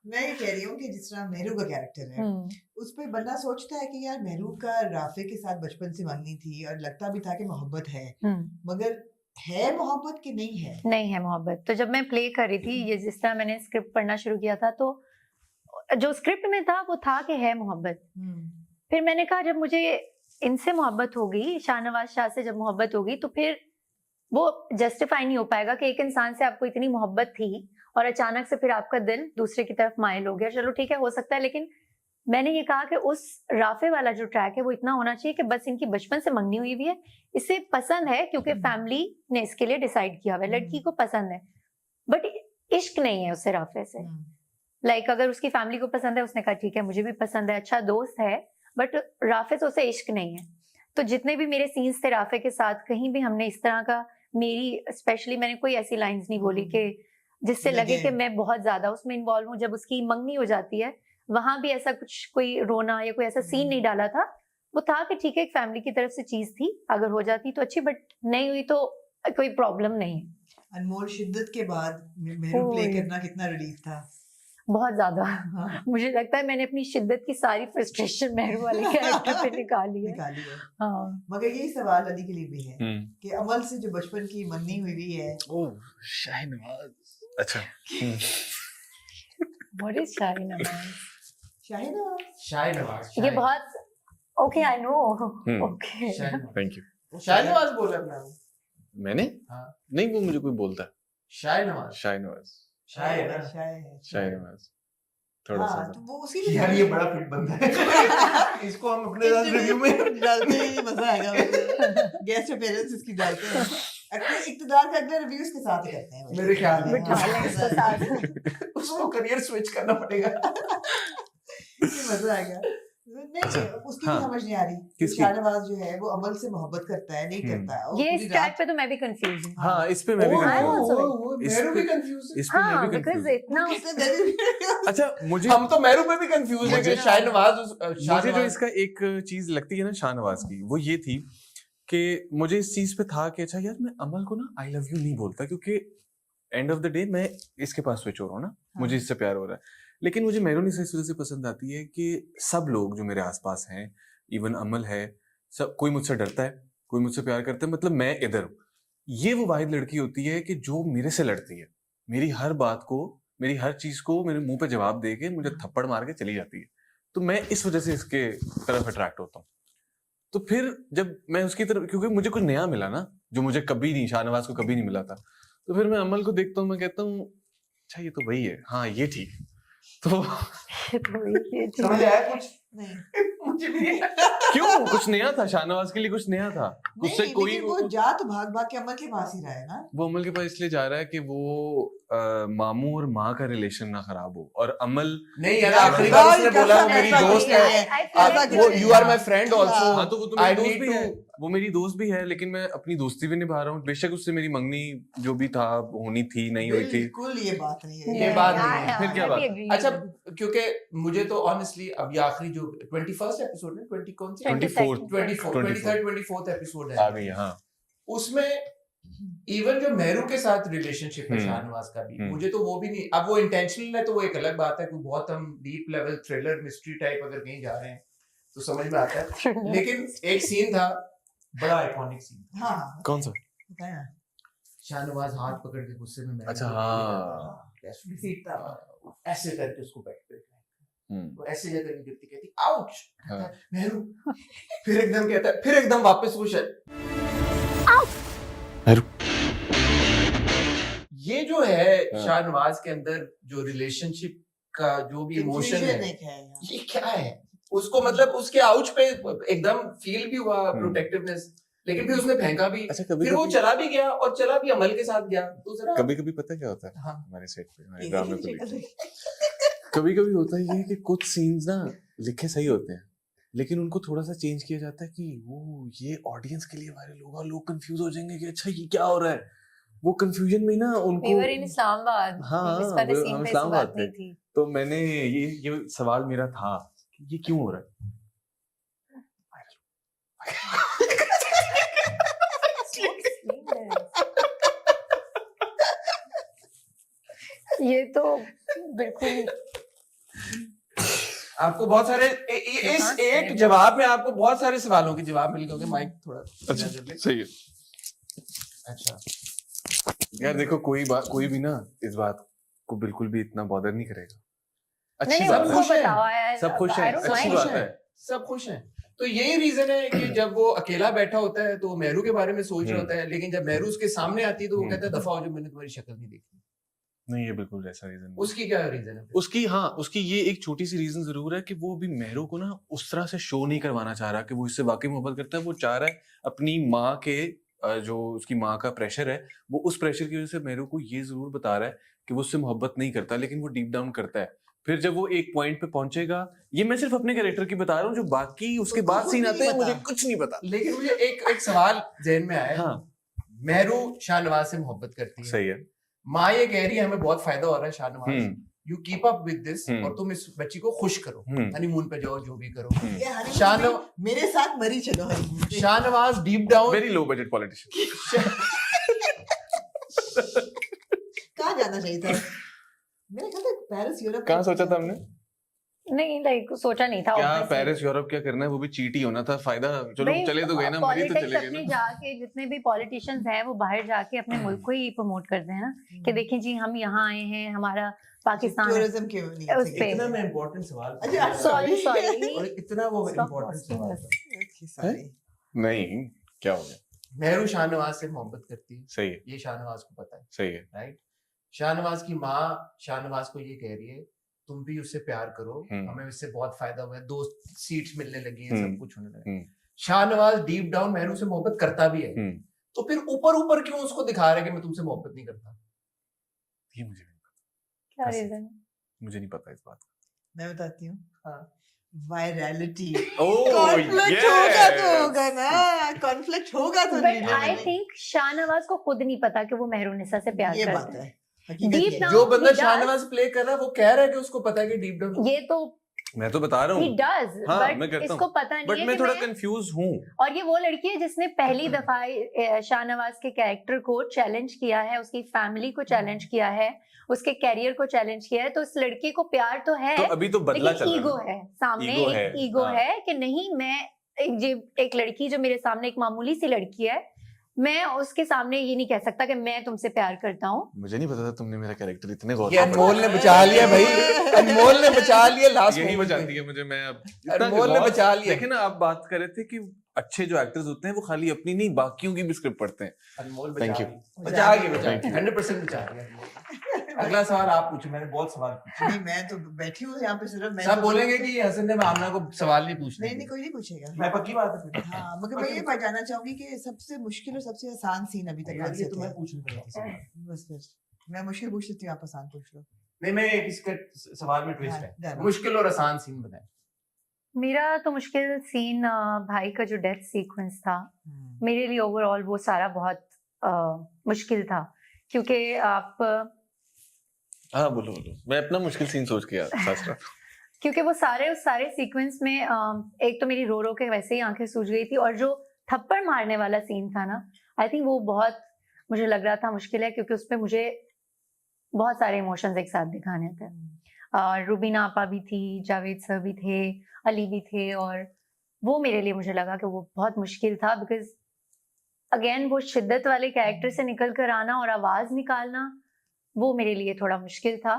मैं ये कह रही हूँ कि जिस तरह मेहरू का कैरेक्टर है उस पे बंदा सोचता है कि यार मेहरू का राफे के साथ बचपन से मांगनी थी और लगता भी था कि मोहब्बत है, मगर है मोहब्बत कि नहीं है? नहीं है मोहब्बत। तो जब मैं प्ले कर रही थी, ये जिस तरह मैंने स्क्रिप्ट पढ़ना शुरू किया था, तो जो स्क्रिप्ट में था वो था कि है मोहब्बत। फिर मैंने कहा जब मुझे इनसे मोहब्बत होगी, शाहनवाज शाह से जब मोहब्बत होगी, तो फिर वो जस्टिफाई नहीं हो पाएगा कि एक इंसान से आपको इतनी मोहब्बत थी और अचानक से फिर आपका दिल दूसरे की तरफ माइल हो गया। चलो ठीक है, हो सकता है, लेकिन मैंने ये कहा कि उस राफे वाला जो ट्रैक है वो इतना होना चाहिए कि बस इनकी बचपन से मंगनी हुई भी है, इसे पसंद है क्योंकि फैमिली ने इसके लिए डिसाइड किया हुआ है, लड़की को पसंद है, बट इश्क नहीं है उससे राफे से। लाइक अगर उसकी फैमिली को पसंद है, उसने कहा ठीक है मुझे भी पसंद है, अच्छा दोस्त है, बट राफे से उसे इश्क नहीं है। तो जितने भी मेरे सीन्स थे राफे के साथ, कहीं भी हमने इस तरह का, मेरी स्पेशली मैंने कोई ऐसी लाइंस नहीं बोली कि जिससे लगे कि मैं बहुत ज्यादा उसमें इन्वॉल्व हूँ। जब उसकी मंगनी हो जाती है वहां भी ऐसा कुछ कोई रोना या कोई ऐसा सीन नहीं डाला था। वो था कि ठीक है एक फैमिली की तरफ से चीज थी, अगर हो जाती तो अच्छी, बट नहीं हुई तो कोई प्रॉब्लम नहीं है। अनमोल, शिद्दत के बाद मेहरू प्ले करना कितना रिलीफ था? बहुत ज्यादा। हाँ। मुझे लगता है मैंने अपनी शिद्दत की सारी फ्रस्ट्रेशन मेहरू वाले कैरेक्टर पे निकाली है। हाँ। मगर यही सवाल अली के लिए भी है कि अमल से जो बचपन की मंगनी हुई है। ओह शाहनवाज, अच्छा। What is Shahnawaz? शाहनवाज ये बहुत okay, I know. Okay, thank you. Shahnawaz बोला मैंने? हाँ। नहीं, वो मुझे कोई बोलता है शाहनवाज थोड़ा सा। तो वो उसी में यार ये बड़ा फिट बंदा है। इसको हम अपने साथ रिव्यू में डालते हैं, मजा आएगा। गेस्ट अपीयरेंस इसकी डालते हैं। अगले इक्तदार का अगले रिव्यू इसके साथ ही करते हैं मेरे ख्याल में। उसको करियर स्विच करना पड़ेगा। मजा आएगा। नहीं, उसकी भी समझ नहीं आ रही। शाहनवाज जो है वो अमल से मोहब्बत करता है, नहीं करता है। ये इस ट्रैक पे तो मैं भी कंफ्यूज हूँ। हाँ, इस पे मैं भी कंफ्यूज। इस पे मैं भी कंफ्यूज। इतना अच्छा, मुझे हम तो मेहरू पे भी कंफ्यूज है कि शाहनवाज। मुझे जो इसका एक चीज लगती है ना शाहनवाज की, वो ये थी कि मुझे इस चीज पे था कि अच्छा यार मैं अमल को ना आई लव यू नहीं बोलता, क्योंकि एंड ऑफ द डे मैं इसके पास स्विच हो रहा हूँ ना, मुझे इससे प्यार हो रहा है। लेकिन मुझे मेहरून इस वजह से पसंद आती है कि सब लोग जो मेरे आसपास हैं, इवन अमल है, सब कोई मुझसे डरता है, कोई मुझसे प्यार करता है, मतलब मैं इधर हूँ। ये वो वाहिद लड़की होती है कि जो मेरे से लड़ती है, मेरी हर बात को, मेरी हर चीज को मेरे मुंह पे जवाब दे के मुझे थप्पड़ मार के चली जाती है। तो मैं इस वजह से इसके तरफ अट्रैक्ट होता हूँ। तो फिर जब मैं उसकी तरफ, क्योंकि मुझे कुछ नया मिला ना, जो मुझे कभी नहीं, शाहनवाज को कभी नहीं मिला था, तो फिर मैं अमल को देखता हूँ, मैं कहता हूँ अच्छा ये तो वही है, हाँ ये ठीक है। तो समझ आया कुछ? नहीं मुझे भी क्यों, कुछ नया था शाहनवाज के लिए, कुछ नया था उससे कोई। वो जा तो भाग भाग के अमल के पास ही रहा है ना। वो अमल के पास इसलिए जा रहा है कि वो मामू और माँ का रिलेशन ना खराब हो, और अमल नहीं यार, आखिरी बार उसने बोला मेरी दोस्त है, वो you are my friend also. हाँ, तो वो तो मेरी दोस्त भी है, वो मेरी दोस्त भी है, लेकिन मैं अपनी दोस्ती भी निभा रहा हूँ। बेशक उससे मेरी मंगनी जो भी था होनी थी, नहीं हुई थी, बिल्कुल ये बात नहीं है, ये बात नहीं है। फिर क्या बात? अच्छा, क्योंकि मुझे तो ऑनेस्टली अब ये आखिरी जो 21st एपिसोड है, 20 कौन सी 24th एपिसोड है आ गई, हाँ, उसमें इवन जो मेहरू के साथ रिलेशनशिप है शाहनवाज का भी, मुझे तो वो भी नहीं, अब वो इंटेंशनल है तो वो एक अलग बात है, कोई बहुत हम deep level thriller mystery type अगर कहीं जा रहे हैं तो समझ में आता है। लेकिन एक सीन था बड़ा आइकॉनिक सीन। हाँ, कौन सा? शाहनवाज हाथ पकड़ के गुस्से में, अच्छा हाँ, ऐसे करके उसको बैठ पे वो ऐसे जगह नहीं गिरती, कहती आउच मेहरू, फिर एकदम कहता है, फिर एकदम वापस वो मेहरू। ये जो है शाहनवाज के अंदर जो रिलेशनशिप का जो भी इमोशन है, ये क्या है उसको, मतलब उसके आउच पे एकदम फील भी हुआ प्रोटेक्टिवनेस, लेकिन फिर उसने फेंका भी। अच्छा, फिर वो चला भी गया और चला भी अमल के साथ गया। तो जरा कभी पता क्या होता है, हाँ, हमारे सेट पे, हमारे ड्रामे पे कभी होता है कि कुछ सीन्स ना लिखे सही होते हैं, लेकिन उनको थोड़ा सा चेंज किया जाता है कि वो ये ऑडियंस के लिए वायरल होगा, लोग कंफ्यूज हो जाएंगे कि अच्छा ये क्या हो रहा है। वो कंफ्यूजन में ना उनको, इस्लामाबाद, हाँ, हम इस्लामाबाद थे, तो मैंने ये सवाल मेरा था कि ये क्यों हो रहा है। ये तो बिल्कुल आपको बहुत सारे इस एक जवाब में आपको बहुत सारे सवालों के जवाब मिल गए। माइक थोड़ा अच्छा सही है। अच्छा यार देखो कोई भी ना इस बात को बिल्कुल भी इतना बॉदर नहीं करेगा। अच्छी नहीं, बात उनको खुश है। बताओ यार, सब खुश हैं, I don't अच्छी mind. बात है। सब खुश हैं। तो यही रीजन है कि जब वो अकेला बैठा होता है तो मेहरू के बारे में सोच रहा होता है, लेकिन जब मेहरू उसके सामने आती है तो वो कहता है दफा हो जो, मैंने तुम्हारी शक्ल नहीं देखी। नहीं ये बिल्कुल ऐसा रीजन नहीं। उसकी क्या रीजन है? उसकी ये एक छोटी सी रीजन जरूर है कि वो अभी मेहरू को ना उस तरह से शो नहीं करवाना चाह रहा कि वो इससे वाकई मोहब्बत करता है। वो चाह रहा है अपनी माँ के जो उसकी माँ का प्रेशर है, वो उस प्रेशर की वजह से मेहरू को ये जरूर बता रहा है कि वो उससे मोहब्बत नहीं करता, लेकिन वो डीप डाउन करता है। फिर जब वो एक पॉइंट पे पहुंचेगा, ये मैं सिर्फ अपने कैरेक्टर की बता रहा हूँ, जो बाकी उसके बाद सीन आते हैं मुझे कुछ नहीं पता। लेकिन मुझे एक सवाल जहन में आया। हाँ मेहरू शाहनवाज से मोहब्बत करती है, सही है। माँ ये कह रही है हमें बहुत फायदा हो रहा है Shahnawaz, you keep up with this, और तुम इस बच्ची को खुश करो, हनीमून पे जाओ, जो भी करो। मेरे साथ मरी चलो हनीमून पे। Shahnawaz deep down very low budget politician. कहाँ जाना चाहिए था? मेरे ख्याल से पेरिस यूरोप। कहाँ सोचा था हमने? नहीं लाइक सोचा नहीं था। क्या obviously. पेरिस यूरोप क्या करना है, वो भी चीट ही होना था। फायदा चलो भाई, चले तो गए ना, मरी तो politics चले अपने गए ना। जाके जितने भी पॉलिटिशियंस हैं वो बाहर जाके अपने मुल्क को ही प्रमोट करते हैं ना कि देखिए जी हम यहाँ आए हैं, हमारा पाकिस्तान है। टूरिज्म क्यों नहीं उस पे। इतना मैं इम्पोर्टेंट सवाल अच्छा, सॉरी और इतना वो Stop इम्पोर्टेंट asking सवाल us. था। नहीं क्या हो गया? मेहरू शाहनवाज से मोहब्बत करती है, सही है, ये शाहनवाज को पता है, सही है। राइट? शाहनवाज की माँ शाहनवाज को ये कह रही है तुम भी उससे प्यार करो, हमें इससे बहुत फायदा हुआ है, 2 सीट्स मिलने लगी है, सब कुछ होने लगा। शाहनवाज डीप डाउन मेहरू से मोहब्बत करता भी है, तो फिर ऊपर क्यों उसको दिखा रहा है कि मैं तुमसे मोहब्बत नहीं करता? ये मुझे नहीं पता, क्या रीजन? मुझे नहीं पता इस बात का। मैं बताती हूँ। हाँ। वायरलिटी। ओह कॉन्फ्लिक्ट होगा तो होगा ना, कॉन्फ्लिक्ट होगा तो बट आई थिंक शाहनवाज को खुद नहीं पता कि वो मेहरुनिसा से प्यार ये करता बात है। है, हकीकत Deep ये है। down- जो बंदा he does. शाहनवाज प्ले कर रहा है वो कह रहा है कि उसको पता है कि डीप डाउन ये तो मैं तो बता रहा he हूँ, does, हाँ, but मैं करता इसको हूँ। पता नहीं बट है मैं कि थोड़ा मैं- कंफ्यूज हूँ। और ये वो लड़की है जिसने पहली दफा शाहनवाज के कैरेक्टर को चैलेंज किया है, उसकी फैमिली को चैलेंज किया है, उसके कैरियर को चैलेंज किया है। तो इस लड़की को प्यार तो है, तो अभी तो बदला चल लेकिन रहा ईगो है सामने, एक ईगो है कि नहीं मैं एक लड़की जो मेरे सामने एक मामूली सी लड़की है, मैं उसके सामने ये नहीं कह सकता कि मैं तुमसे प्यार करता हूँ। मुझे नहीं पता था तुमने मेरा कैरेक्टर इतने गौर ये अनमोल ने बचा लिया भाई, अनमोल ने बचा लिया लास्ट यही मोमेंट बचाती में। है मुझे। मैं अब अनमोल ने बचा लिया। देखे ना, आप बात कर रहे थे कि अच्छे जो एक्टर्स होते हैं वो खाली अपनी नहीं बाकियों की भी स्क्रिप्ट पढ़ते हैं। अनमोल Thank you. बचा गया Thank you. 100% बचा गया। अगला सवाल आप पूछो, मैंने बहुत सवाल पूछे। नहीं, मैं तो बैठी हूँ यहाँ पे सिर्फ। मैं सब तो- बोलेंगे कि हसन ने आमना को सवाल नहीं पूछने नहीं, कोई नहीं पूछेगा। मैं पक्की बात है फिर। हाँ, मगर मैं ये बात जानना चाहूंगी कि सबसे मुश्किल और सबसे आसान सीन अभी तक यार कौन ये से तो मैं थे? पूछने लगा था सवाल। बस फिर मैं मुश्किल पूछ लेती हूँ, आप आसान पूछ लो। नहीं, मैं इसका सवाल में ट्विस्ट हाँ, है, डन। मुश्किल और आसान सीन बताएं। मेरा तो मुश्किल सीन भाई का जो डेथ सीक्वेंस था, मेरे लिए ओवरऑल वो सारा बहुत मुश्किल था, क्योंकि आप हाँ बोलो बोलो, मैं अपना मुश्किल सीन सोच के सोच रहा था। क्योंकि वो उस सारे सीक्वेंस में एक तो मेरी रो रो के वैसे ही आंखें सूज गई थी, और जो थप्पड़ मारने वाला सीन था ना, आई थिंक वो बहुत मुझे लग रहा था मुश्किल है, क्योंकि उसमें मुझे बहुत सारे इमोशंस एक साथ दिखाने थे। रुबीना आपा भी थी, जावेद सर भी थे, अली भी थे, और वो मेरे लिए मुझे लगा कि वो बहुत मुश्किल था, बिकॉज अगेन वो शिद्दत वाले कैरेक्टर से निकल कर आना और आवाज निकालना, वो मेरे लिए थोड़ा मुश्किल था।